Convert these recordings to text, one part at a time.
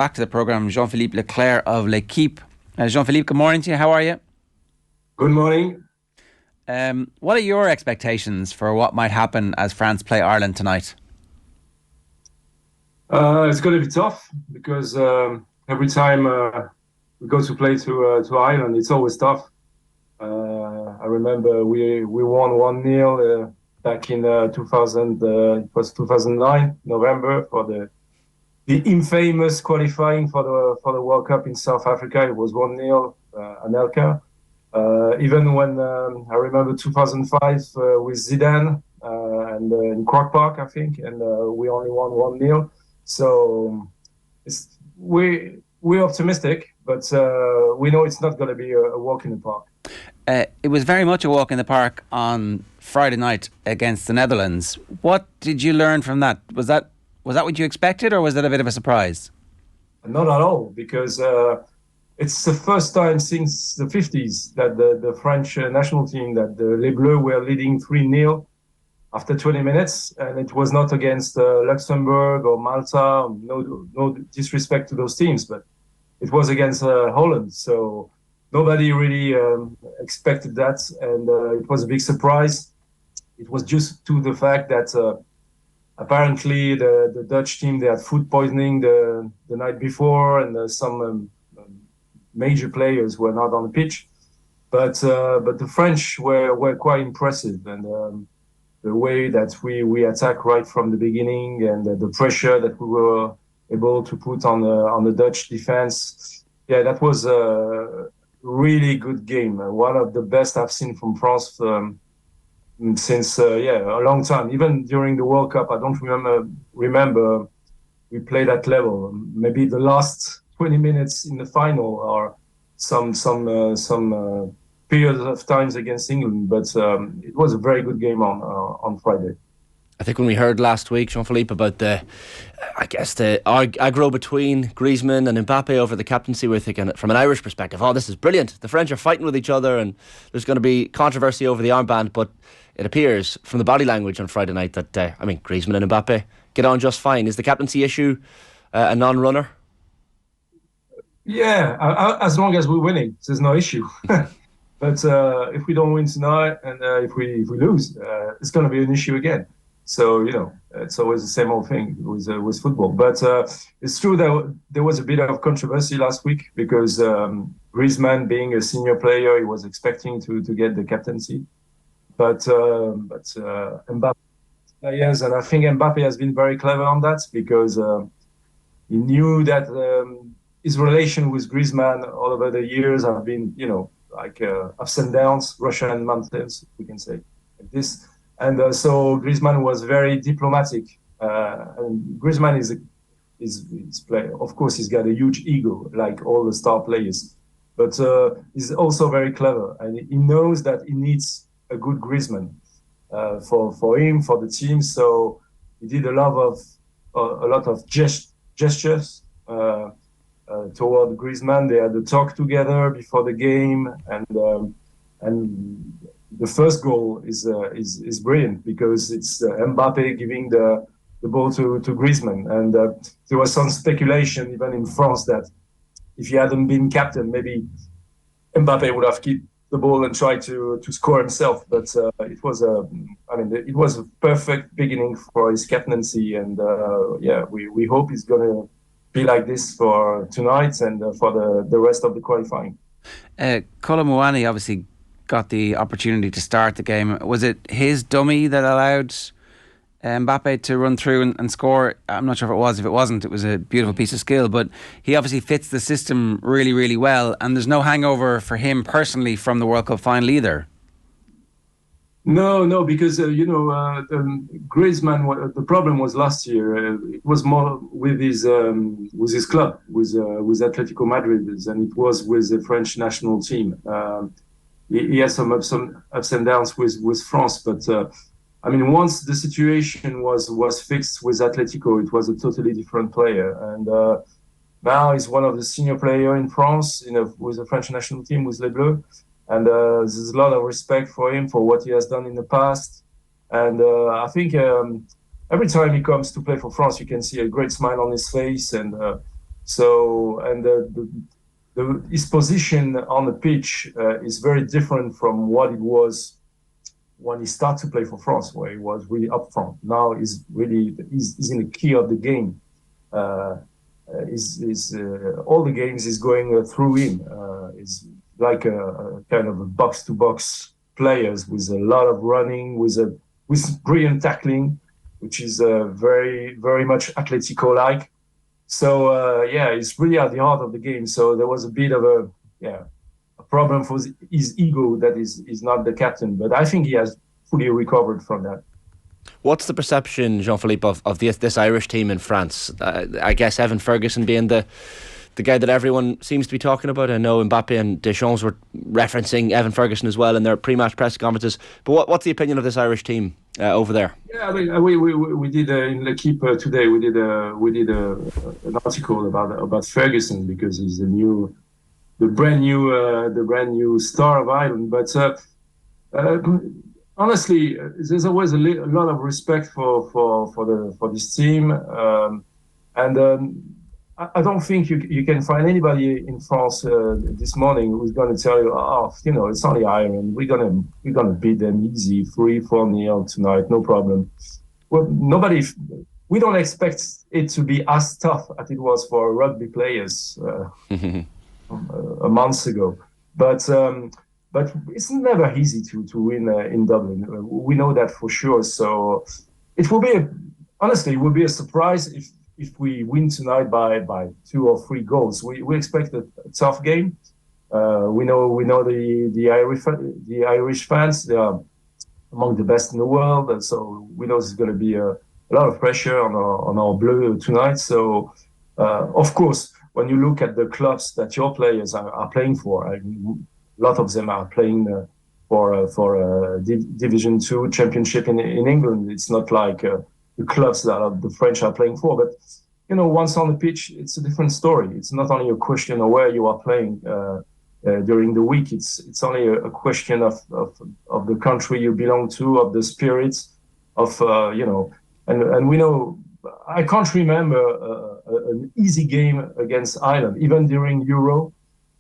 Back to the programme, Jean-Philippe Leclaire of L'Equipe. Jean-Philippe, good morning to you. How are you? Good morning. What are your expectations for what might happen as France play Ireland tonight? It's going to be tough because every time we go to play to Ireland, it's always tough. I remember we won 1-0 back in 2000. It was 2009 November for the infamous qualifying for the World Cup in South Africa. It was 1-0 Anelka. Even when I remember 2005 with Zidane and in Croke Park, I think, and we only won 1-0. So we're optimistic, but we know it's not going to be a walk in the park. It was very much a walk in the park on Friday night against the Netherlands. What did you learn from that? Was that what you expected, or was that a bit of a surprise? Not at all, because it's the first time since the 50s that the French national team, that the Les Bleus were leading 3-0 after 20 minutes, and it was not against Luxembourg or Malta. No disrespect to those teams, but it was against Holland. So nobody really expected that, and it was a big surprise. It was just to the fact that apparently the Dutch team, they had food poisoning the night before, and some major players were not on the pitch. But the French were quite impressive, and the way that we attack right from the beginning, and the pressure that we were able to put on the Dutch defense. Yeah, that was a really good game. One of the best I've seen from France since a long time. Even during the World Cup, I don't remember we played at level. Maybe the last 20 minutes in the final, or some periods of times against England, but it was a very good game on Friday. I think when we heard last week, Jean-Philippe, about the aggro between Griezmann and Mbappe over the captaincy, we're thinking from an Irish perspective, oh, this is brilliant. The French are fighting with each other and there's going to be controversy over the armband, but it appears from the body language on Friday night that, Griezmann and Mbappe get on just fine. Is the captaincy issue a non-runner? Yeah, as long as we're winning, there's no issue. But if we don't win tonight, and if we lose, it's going to be an issue again. So, it's always the same old thing with football. But it's true that there was a bit of controversy last week because Griezmann, being a senior player, he was expecting to get the captaincy. But Mbappe, yes, and I think Mbappe has been very clever on that, because he knew that his relation with Griezmann all over the years have been, ups and downs, Russian mountains, we can say like this. And so Griezmann was very diplomatic. And Griezmann is player. Of course, he's got a huge ego, like all the star players. But he's also very clever, and he knows that he needs a good Griezmann for him, for the team. So he did a lot of gestures toward Griezmann. They had a talk together before the game, and the first goal is brilliant, because it's Mbappe giving the ball to Griezmann, and there was some speculation even in France that if he hadn't been captain, maybe Mbappe would have kept the ball and tried to score himself. But it was a perfect beginning for his captaincy, and we hope he's going to be like this for tonight and for the rest of the qualifying. Kolo Muani obviously got the opportunity to start the game. Was it his dummy that allowed Mbappe to run through and score? I'm not sure if it was. If it wasn't, it was a beautiful piece of skill. But he obviously fits the system really, really well, and there's no hangover for him personally from the World Cup final either. No, because Griezmann. The problem was last year. It was more with his club, with Atletico Madrid, and it was with the French national team. He had some ups and downs with France, but once the situation was fixed with Atletico, it was a totally different player, and now he's one of the senior players in France, with the French national team, with Les Bleus. And there's a lot of respect for him for what he has done in the past. And I think every time he comes to play for France, you can see a great smile on his face. And So, and his position on the pitch is very different from what it was when he started to play for France, where he was really up front. Now he's in the key of the game. All the games is going through him. It's like a kind of a box-to-box players with a lot of running, with brilliant tackling, which is very, very much Atletico-like. So it's really at the heart of the game. So there was a bit of a problem for his ego that is not the captain, but I think he has fully recovered from that. What's the perception, Jean-Philippe, of this Irish team in France? I guess Evan Ferguson being the guy that everyone seems to be talking about. I know Mbappe and Deschamps were referencing Evan Ferguson as well in their pre-match press conferences. But what's the opinion of this Irish team over there? Yeah, I mean, we did in L'Equipe today. We did an article about Ferguson because he's the brand new star of Ireland. But honestly, there's always a lot of respect for this team, and I don't think you can find anybody in France this morning who's going to tell you, it's only Ireland. We're gonna beat them easy, 3-4-0 tonight, no problem. Well, we don't expect it to be as tough as it was for rugby players a month ago, but it's never easy to win in Dublin. We know that for sure. So it will be a surprise if we win tonight by 2 or 3 goals. We expect a tough game. We know the Irish fans. They are among the best in the world, and so we know there's going to be a lot of pressure on our bleu tonight. So of course, when you look at the clubs that your players are playing for, a lot of them are playing for Division 2 championship in England. It's not like the clubs that the French are playing for. But, once on the pitch, it's a different story. It's not only a question of where you are playing during the week. It's only a question of the country you belong to, of the spirit, and we know, I can't remember an easy game against Ireland, even during Euro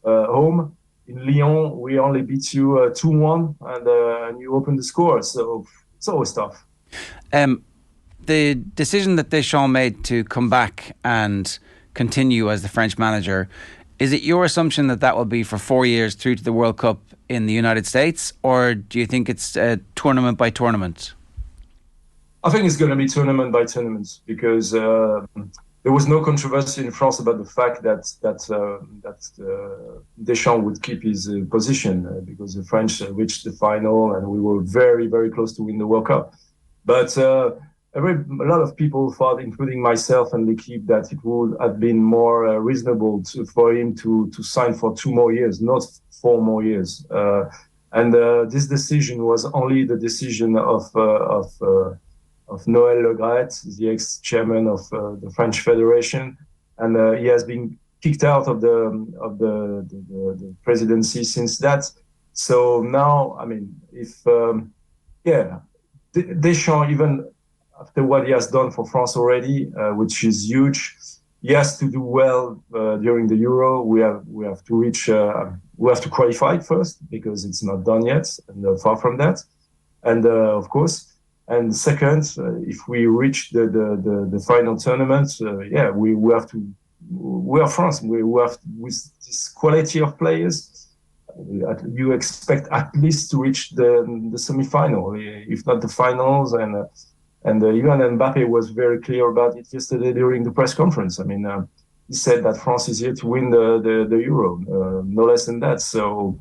home. In Lyon, we only beat you 2-1, and you open the score. So it's always tough. The decision that Deschamps made to come back and continue as the French manager, is it your assumption that will be for 4 years through to the World Cup in the United States, or do you think it's tournament by tournament? I think it's going to be tournament by tournament because there was no controversy in France about the fact that Deschamps would keep his position because the French reached the final and we were very, very close to win the World Cup. But a lot of people thought, including myself and L'Equipe, that it would have been more reasonable for him to sign for 2 more years, not 4 more years. And this decision was only the decision of Noël Le Graët, the ex-chairman of the French Federation, and he has been kicked out of the presidency since that. So now, I mean, if Deschamps, even after what he has done for France already, which is huge, he has to do well during the Euro. We have to reach. We have to qualify first because it's not done yet, and far from that. And of course. And second, if we reach the final tournament, we have to. We are France. We have, with this quality of players, you expect at least to reach the semi-final, if not the finals. And even Mbappe was very clear about it yesterday during the press conference. I mean, he said that France is here to win the Euro, no less than that. So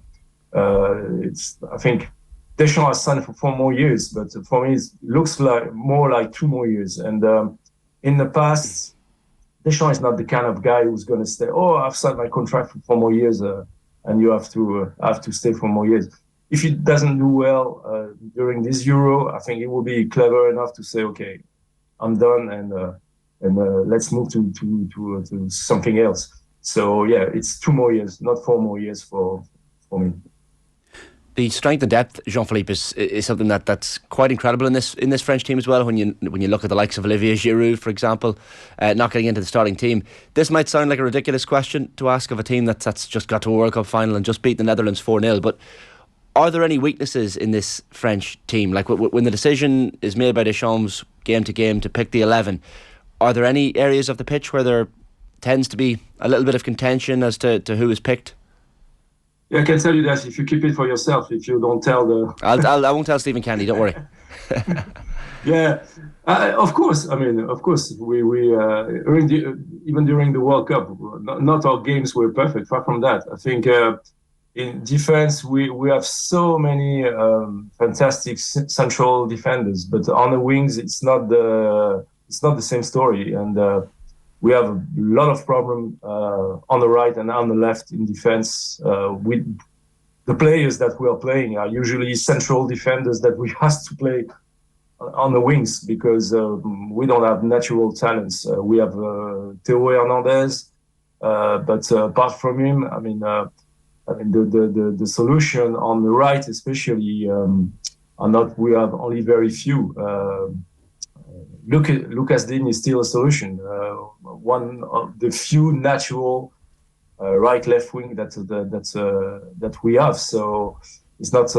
I think. Deschamps has signed for 4 more years, but for me, it looks like more like 2 more years. And in the past, Deschamps is not the kind of guy who's going to say, I've signed my contract for 4 more years, and you have to stay for more years. If he doesn't do well during this Euro, I think he will be clever enough to say, okay, I'm done, and let's move to something else. So, it's 2 more years, not 4 more years for me. The strength and depth, Jean-Philippe, is something that's quite incredible in this French team as well. When you look at the likes of Olivier Giroud, for example, not getting into the starting team. This might sound like a ridiculous question to ask of a team that's just got to a World Cup final and just beat the Netherlands 4-0, but are there any weaknesses in this French team? Like when the decision is made by Deschamps game to game to pick the 11, are there any areas of the pitch where there tends to be a little bit of contention as to who is picked? Yeah, I can tell you that if you keep it for yourself, if you don't tell the... I won't tell Stephen Candy, don't worry. Yeah, of course. I mean, of course, we even during the World Cup, not all games were perfect. Far from that. I think in defense, we have so many fantastic central defenders, but on the wings, it's not the same story. And we have a lot of problem on the right and on the left in defense. With the players that we are playing are usually central defenders that we have to play on the wings because we don't have natural talents. We have Theo Hernandez, but apart from him, I mean, the solution on the right, especially, are not. We have only very few. Lucas Digne is still a solution. One of the few natural right-left wing that we have. So it's not.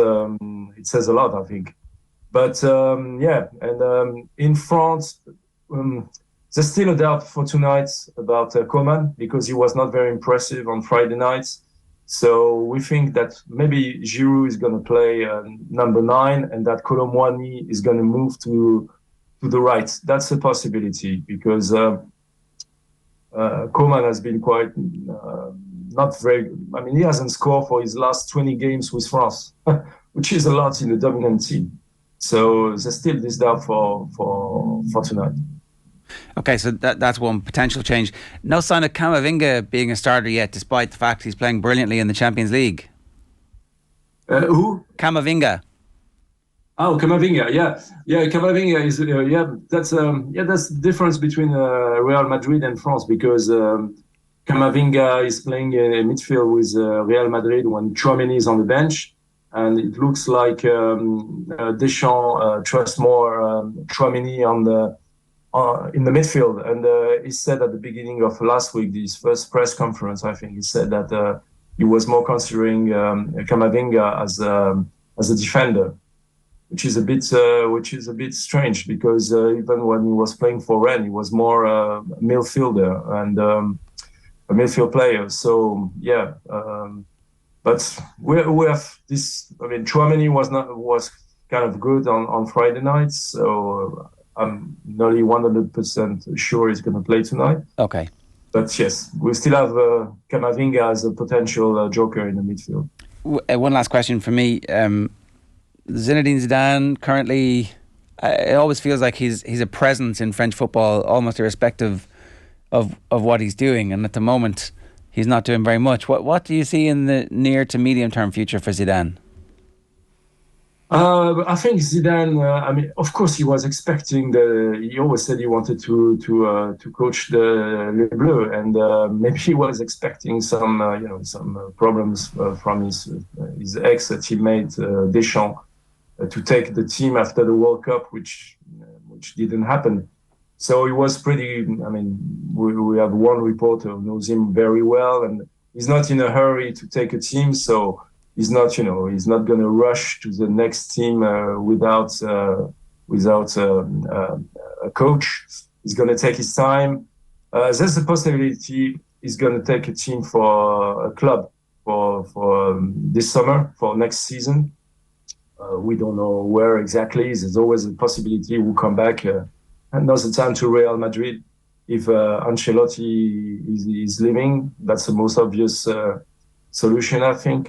It says a lot, I think. But in France, there's still a doubt for tonight about Coman because he was not very impressive on Friday nights. So we think that maybe Giroud is going to play number 9 and that Kolo Muani is going to move to the right. That's a possibility because Coman has been quite not very. I mean, he hasn't scored for his last 20 games with France, which is a lot in the dominant team. So there's still this doubt for tonight. Okay, so that's one potential change. No sign of Camavinga being a starter yet, despite the fact he's playing brilliantly in the Champions League. Who? Camavinga. Oh, Camavinga, yeah. Camavinga is that's the difference between Real Madrid and France because Camavinga is playing in midfield with Real Madrid when Tchouaméni is on the bench. And it looks like Deschamps trusts more Tchouaméni in the midfield. And he said at the beginning of last week, his first press conference, I think he said that he was more considering Camavinga as a defender, which is a bit strange because even when he was playing for Rennes, he was more a midfielder and a midfield player. So yeah. But we have this. I mean, Tchouaméni was kind of good on Friday night, so I'm nearly 100% sure he's going to play tonight. Okay. But yes, we still have Camavinga as a potential joker in the midfield. One last question for me. Zinedine Zidane currently, it always feels like he's a presence in French football, almost irrespective of what he's doing, and at the moment, he's not doing very much. What do you see in the near to medium term future for Zidane? I think Zidane. I mean, of course, he was expecting he always said he wanted to coach the Les Bleus, and maybe he was expecting some problems from his ex-teammate Deschamps to take the team after the World Cup, which didn't happen. So he was pretty. I mean, we have one reporter who knows him very well, and he's not in a hurry to take a team. So he's not going to rush to the next team without a coach. He's going to take his time. There's a possibility he's going to take a team for a club for this summer, for next season. We don't know where exactly. There's always a possibility we'll come back another time to Real Madrid. If Ancelotti is leaving, that's the most obvious solution, I think.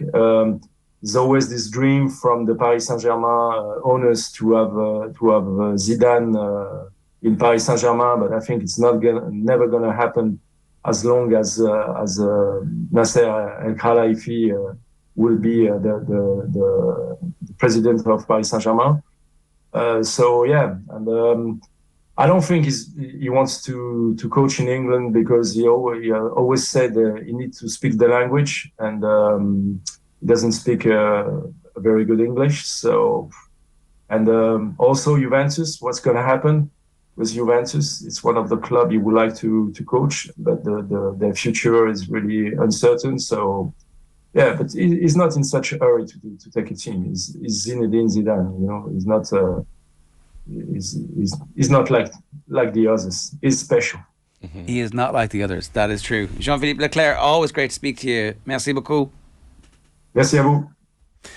There's always this dream from the Paris Saint-Germain owners to have Zidane in Paris Saint-Germain, but I think it's never gonna happen as long as Nasser El Khelaifi will be the president of Paris Saint-Germain. So yeah, and I don't think he wants to coach in England because he always said he needs to speak the language, and he doesn't speak a very good English. So, and also Juventus, what's going to happen with Juventus? It's one of the clubs you would like to coach, but their future is really uncertain. So, yeah, but he's not in such a hurry to take a team. He's Zinedine Zidane, you know. He's not he's not like the others. He's special. He is not like the others. That is true. Jean-Philippe Leclaire, always great to speak to you. Merci beaucoup. Merci à vous.